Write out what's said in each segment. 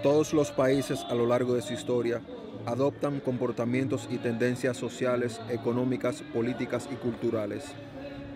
Todos los países a lo largo de su historia adoptan comportamientos y tendencias sociales, económicas, políticas y culturales.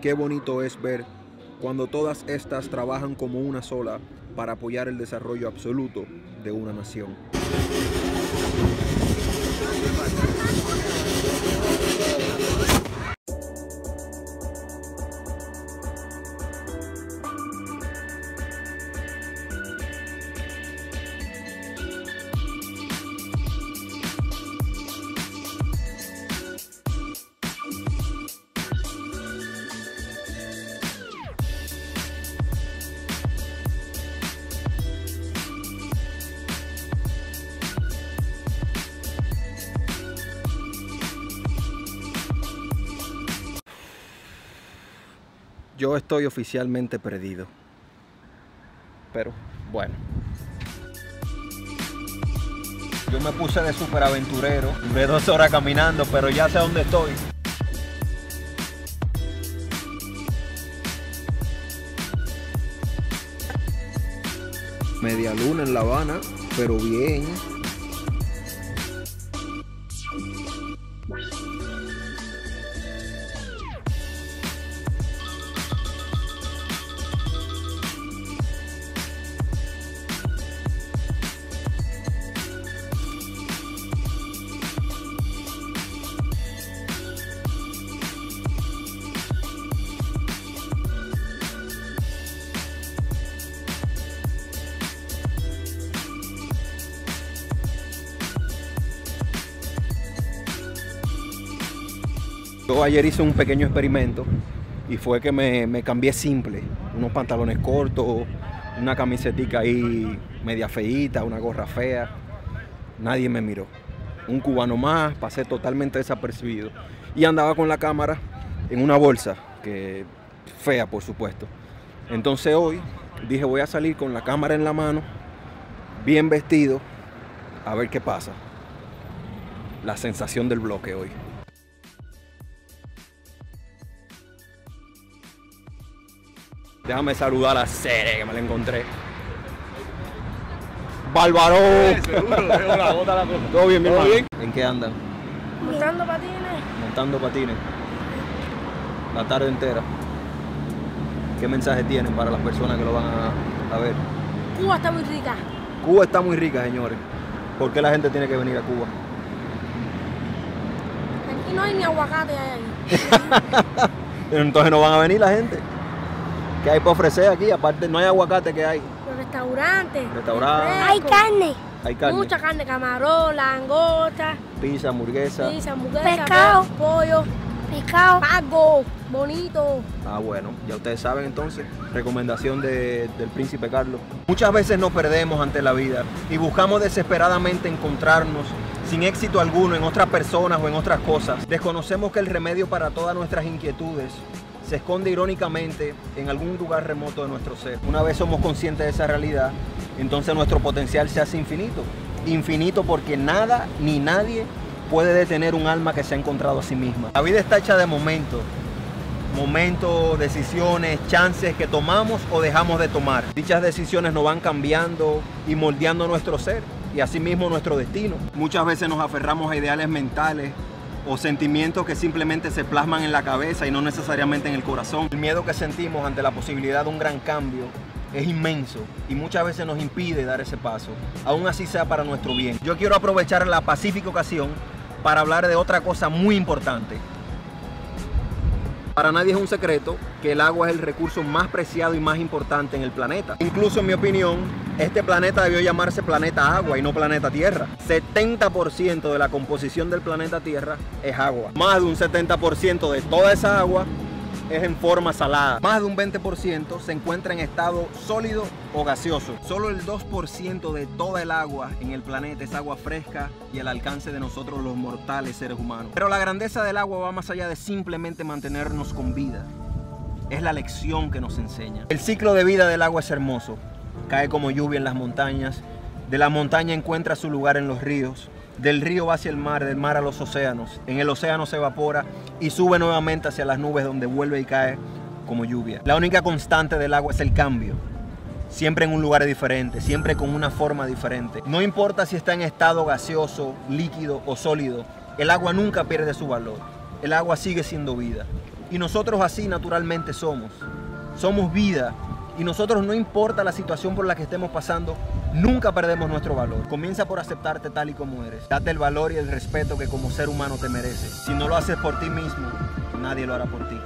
Qué bonito es ver cuando todas estas trabajan como una sola para apoyar el desarrollo absoluto de una nación. Yo estoy oficialmente perdido, pero bueno. Yo me puse de superaventurero, duré 2 horas caminando, pero ya sé dónde estoy. Media luna en La Habana, pero bien. Yo ayer hice un pequeño experimento y fue que me cambié simple, unos pantalones cortos, una camisetica ahí media feíta, una gorra fea. Nadie me miró. Un cubano más, pasé totalmente desapercibido. Y andaba con la cámara en una bolsa, que fea por supuesto. Entonces hoy dije voy a salir con la cámara en la mano, bien vestido, a ver qué pasa. La sensación del bloque hoy. Déjame saludar a Cere, que me la encontré. ¡Bárbaro! ¿Todo bien, mi hermano? ¿En qué andan? Montando patines. Montando patines. La tarde entera. ¿Qué mensaje tienen para las personas que lo van a ver? Cuba está muy rica. Cuba está muy rica, señores. ¿Por qué la gente tiene que venir a Cuba? Aquí no hay ni aguacate ahí. Entonces no van a venir la gente. ¿Qué hay para ofrecer aquí? Aparte, no hay aguacate, ¿qué hay? Los restaurantes. Restaurantes. Hay carne. Hay carne. Mucha carne, camarón, langosta. Pizza, hamburguesa. Pizza, hamburguesa, pescado. pollo. Pescado. Pago. Bonito. Ah, bueno, ya ustedes saben entonces. Recomendación del Príncipe Carlos. Muchas veces nos perdemos ante la vida y buscamos desesperadamente encontrarnos sin éxito alguno en otras personas o en otras cosas. Desconocemos que el remedio para todas nuestras inquietudes se esconde irónicamente en algún lugar remoto de nuestro ser. Una vez somos conscientes de esa realidad, entonces nuestro potencial se hace infinito. Infinito porque nada ni nadie puede detener un alma que se ha encontrado a sí misma. La vida está hecha de momentos. Momentos, decisiones, chances que tomamos o dejamos de tomar. Dichas decisiones nos van cambiando y moldeando nuestro ser y asimismo nuestro destino. Muchas veces nos aferramos a ideales mentales o sentimientos que simplemente se plasman en la cabeza y no necesariamente en el corazón. El miedo que sentimos ante la posibilidad de un gran cambio es inmenso y muchas veces nos impide dar ese paso, aún así sea para nuestro bien. Yo quiero aprovechar la pacífica ocasión para hablar de otra cosa muy importante. Para nadie es un secreto que el agua es el recurso más preciado y más importante en el planeta. Incluso en mi opinión, este planeta debió llamarse planeta agua y no planeta tierra. 70% de la composición del planeta Tierra es agua. Más de un 70% de toda esa agua es en forma salada. Más de un 20% se encuentra en estado sólido o gaseoso. Solo el 2% de toda el agua en el planeta es agua fresca y al alcance de nosotros los mortales seres humanos. Pero la grandeza del agua va más allá de simplemente mantenernos con vida. Es la lección que nos enseña. El ciclo de vida del agua es hermoso. Cae como lluvia en las montañas, de la montaña encuentra su lugar en los ríos, del río va hacia el mar, del mar a los océanos, en el océano se evapora y sube nuevamente hacia las nubes donde vuelve y cae como lluvia. La única constante del agua es el cambio. siempre en un lugar diferente, siempre con una forma diferente. No importa si está en estado gaseoso, líquido o sólido, el agua nunca pierde su valor. El agua sigue siendo vida. Y nosotros así naturalmente somos. Somos vida. Y nosotros, no importa la situación por la que estemos pasando, nunca perdemos nuestro valor. Comienza por aceptarte tal y como eres. Date el valor y el respeto que como ser humano te mereces. Si no lo haces por ti mismo, nadie lo hará por ti.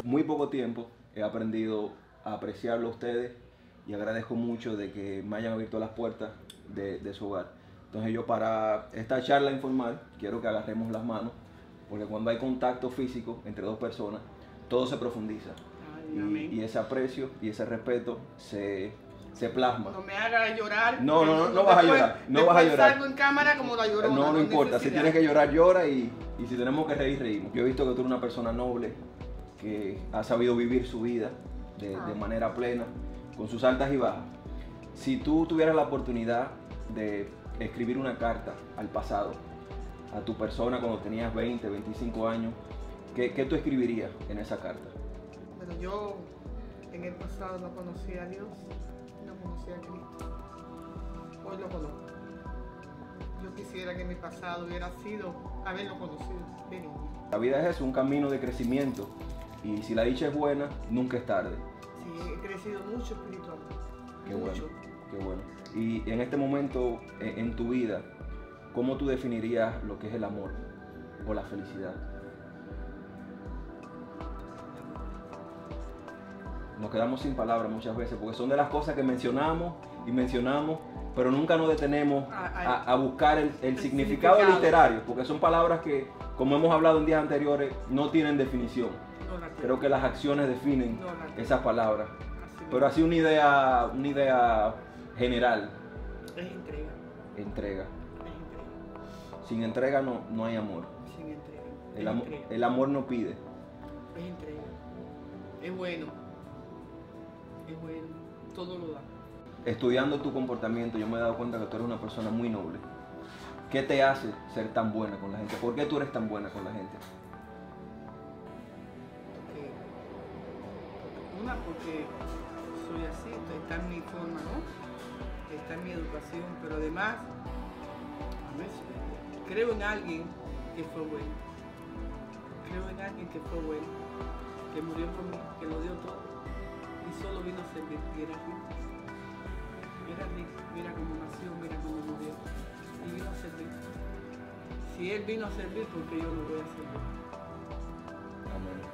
Muy poco tiempo he aprendido a apreciarlo a ustedes y agradezco mucho de que me hayan abierto las puertas de su hogar. Entonces yo, para esta charla informal, quiero que agarremos las manos, porque cuando hay contacto físico entre dos personas, todo se profundiza. Y ese aprecio y ese respeto se plasma. No me hagas llorar. No vas a llorar. No vas a llorar. Salgo en cámara como la llorona. No importa. Si tienes que llorar, llora, y si tenemos que reír, reímos. Yo he visto que tú eres una persona noble, que ha sabido vivir su vida de manera plena, con sus altas y bajas. Si tú tuvieras la oportunidad de escribir una carta al pasado, a tu persona cuando tenías 20, 25 años, ¿qué tú escribirías en esa carta? Bueno, yo en el pasado no conocía a Dios, no conocía a Cristo. Hoy lo conozco. Yo quisiera que mi pasado hubiera sido haberlo conocido de niño. La vida es eso, un camino de crecimiento. Y si la dicha es buena, nunca es tarde. Sí, he crecido mucho espiritualmente. Qué mucho. Bueno, qué bueno. Y en este momento en tu vida, ¿cómo tú definirías lo que es el amor o la felicidad? Nos quedamos sin palabras muchas veces, porque son de las cosas que mencionamos y mencionamos, pero nunca nos detenemos a buscar el significado literario, porque son palabras que, como hemos hablado en días anteriores, no tienen definición. Creo que las acciones definen esas palabras. Pero así una idea general. Es entrega. Entrega. Es entrega. Sin entrega no hay amor. Sin entrega. El amor no pide. Es entrega. Es bueno. Es bueno. Todo lo da. Estudiando tu comportamiento, yo me he dado cuenta que tú eres una persona muy noble. ¿Qué te hace ser tan buena con la gente? ¿Por qué tú eres tan buena con la gente? Porque soy así, está en mi forma, ¿no? Está en mi educación, pero además, creo en alguien que fue bueno. Creo en alguien que fue bueno, que murió por mí, que lo dio todo y solo vino a servir. Y era rico. Era rico. Mira cómo nació, mira cómo murió. Y vino a servir. Si él vino a servir, ¿por qué yo no voy a servir? Amén.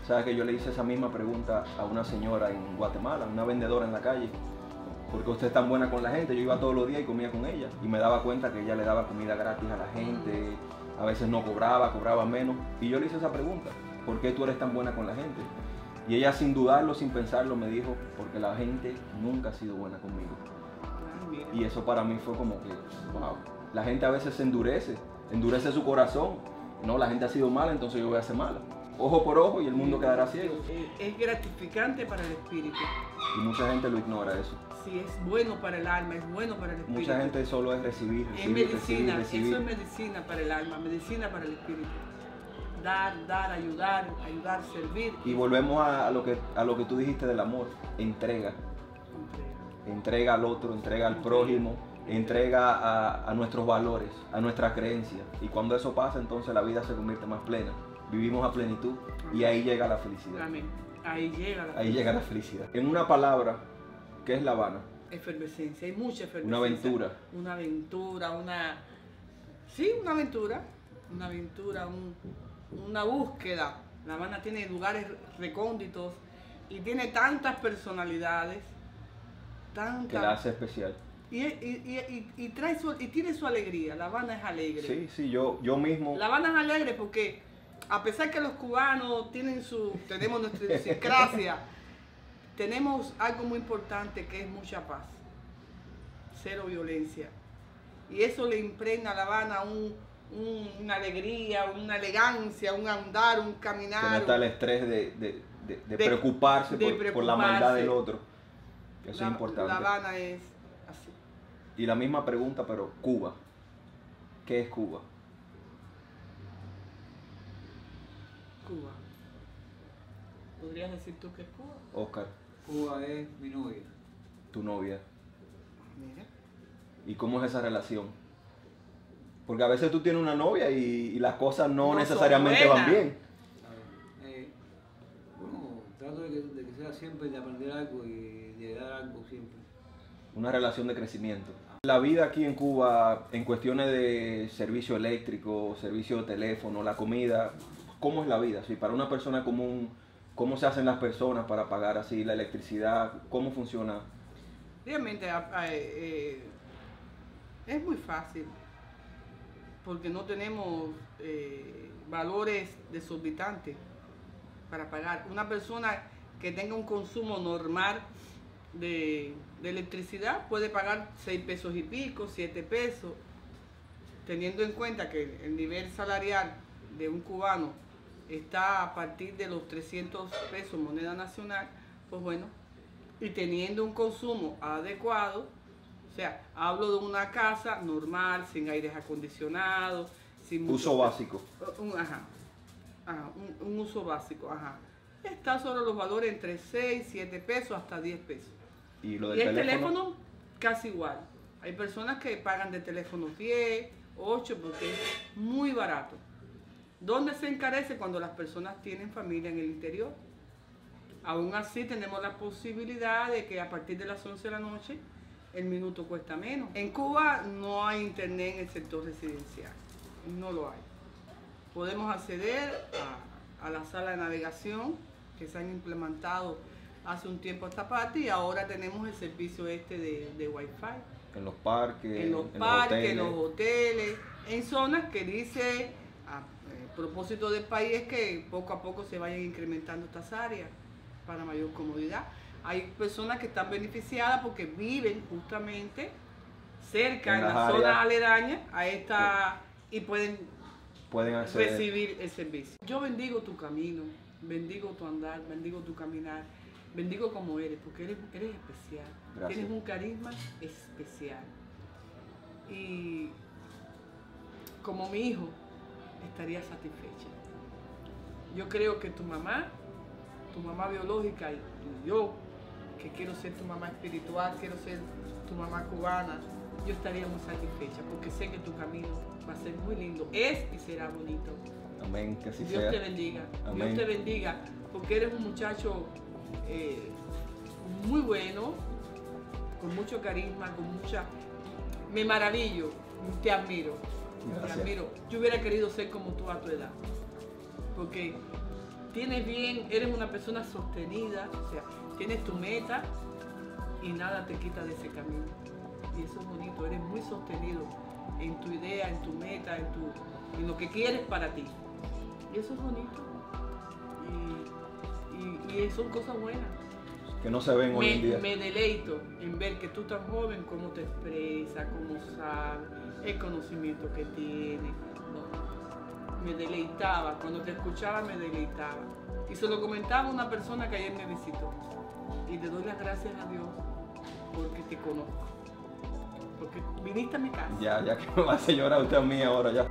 Sabes que yo le hice esa misma pregunta a una señora en Guatemala, una vendedora en la calle. ¿Por qué usted es tan buena con la gente? Yo iba todos los días y comía con ella. Y me daba cuenta que ella le daba comida gratis a la gente. A veces no cobraba menos. Y yo le hice esa pregunta. ¿Por qué tú eres tan buena con la gente? Y ella, sin dudarlo, sin pensarlo, me dijo, porque la gente nunca ha sido buena conmigo. Y eso para mí fue como que, wow. La gente a veces se endurece su corazón. No, la gente ha sido mala, entonces yo voy a ser mala. Ojo por ojo y el mundo quedará ciego. Es gratificante para el espíritu. Y mucha gente lo ignora eso. Sí, es bueno para el alma, es bueno para el espíritu. Mucha gente solo es recibir. Es medicina, eso es medicina para el alma, medicina para el espíritu. Dar, ayudar, servir. Y volvemos a lo que tú dijiste del amor. Entrega. Entrega al otro, entrega al prójimo, entrega a nuestros valores, a nuestras creencias. Y cuando eso pasa, entonces la vida se convierte más plena. Vivimos a plenitud. Amén. Y ahí llega la felicidad. Amén. Ahí llega la felicidad. Ahí llega la felicidad. En una palabra, ¿qué es La Habana? efervescencia, hay mucha efervescencia. Una aventura. Una aventura, sí, una aventura, una búsqueda. La Habana tiene lugares recónditos y tiene tantas personalidades, Que la hace especial. Y tiene su alegría. La Habana es alegre. Sí, sí, yo mismo. La Habana es alegre porque a pesar que los cubanos tenemos nuestra idiosincrasia, tenemos algo muy importante que es mucha paz, cero violencia. Y eso le impregna a La Habana una alegría, una elegancia, un andar, un caminar. Que no está el estrés de preocuparse por la maldad del otro. Eso es importante. La Habana es así. Y la misma pregunta, pero Cuba. ¿Qué es Cuba? Cuba. ¿Podrías decir tú qué es Cuba? Oscar, Cuba es mi novia. tu novia. Mira. ¿Y cómo es esa relación? Porque a veces tú tienes una novia y las cosas no No son necesariamente van buenas. bien. Bueno, trato de que sea siempre de aprender algo y de dar algo siempre. Una relación de crecimiento. La vida aquí en Cuba, en cuestiones de servicio eléctrico, servicio de teléfono, la comida, ¿cómo es la vida? Sí, para una persona común, ¿cómo se hacen las personas para pagar así la electricidad? ¿Cómo funciona? Realmente es muy fácil porque no tenemos valores desorbitantes para pagar. Una persona que tenga un consumo normal de electricidad puede pagar 6 pesos y pico, 7 pesos, teniendo en cuenta que el nivel salarial de un cubano está a partir de los 300 pesos moneda nacional, pues bueno, y teniendo un consumo adecuado, o sea, hablo de una casa normal, sin aires acondicionados, sin Uso básico. Un uso básico, está sobre los valores entre 6, 7 pesos hasta 10 pesos. Y lo Y del el teléfono. teléfono casi igual. Hay personas que pagan de teléfono 10, 8 porque es muy barato. ¿Dónde se encarece? Cuando las personas tienen familia en el interior. Aún así tenemos la posibilidad de que a partir de las 11 de la noche el minuto cuesta menos. En Cuba no hay internet en el sector residencial, no lo hay. Podemos acceder a la sala de navegación que se han implementado hace un tiempo a esta parte y ahora tenemos el servicio de Wi-Fi. En los parques, En los parques, en los hoteles, en zonas que dice, a propósito del país, es que poco a poco se vayan incrementando estas áreas para mayor comodidad. Hay personas que están beneficiadas porque viven justamente cerca, en las zonas aledañas a esta, y pueden acceder. recibir el servicio. Yo bendigo tu camino, bendigo tu andar, bendigo tu caminar, bendigo como eres, porque eres especial. Gracias. Tienes un carisma especial. Y como mi hijo, estaría satisfecha. Yo creo que tu mamá biológica y yo, que quiero ser tu mamá espiritual, quiero ser tu mamá cubana, yo estaría muy satisfecha porque sé que tu camino va a ser muy lindo, es y será bonito. Amén, que así Dios sea. te bendiga, Amén. Dios te bendiga, porque eres un muchacho muy bueno, con mucho carisma, me maravillo, te admiro, Gracias. te admiro. Yo hubiera querido ser como tú a tu edad, porque eres una persona sostenida, o sea, tienes tu meta y nada te quita de ese camino. Y eso es bonito, eres muy sostenido en tu idea, en tu meta, en lo que quieres para ti. Y eso es bonito. Y son cosas buenas. Que no se ven hoy en día. Me deleito en ver que tú tan joven, cómo te expresas, cómo sabes, el conocimiento que tienes. No, me deleitaba, cuando te escuchaba me deleitaba. Y se lo comentaba a una persona que ayer me visitó. Y le doy las gracias a Dios porque te conozco. Porque viniste a mi casa. Ya que me va a hacer llorar usted a mí ahora ya.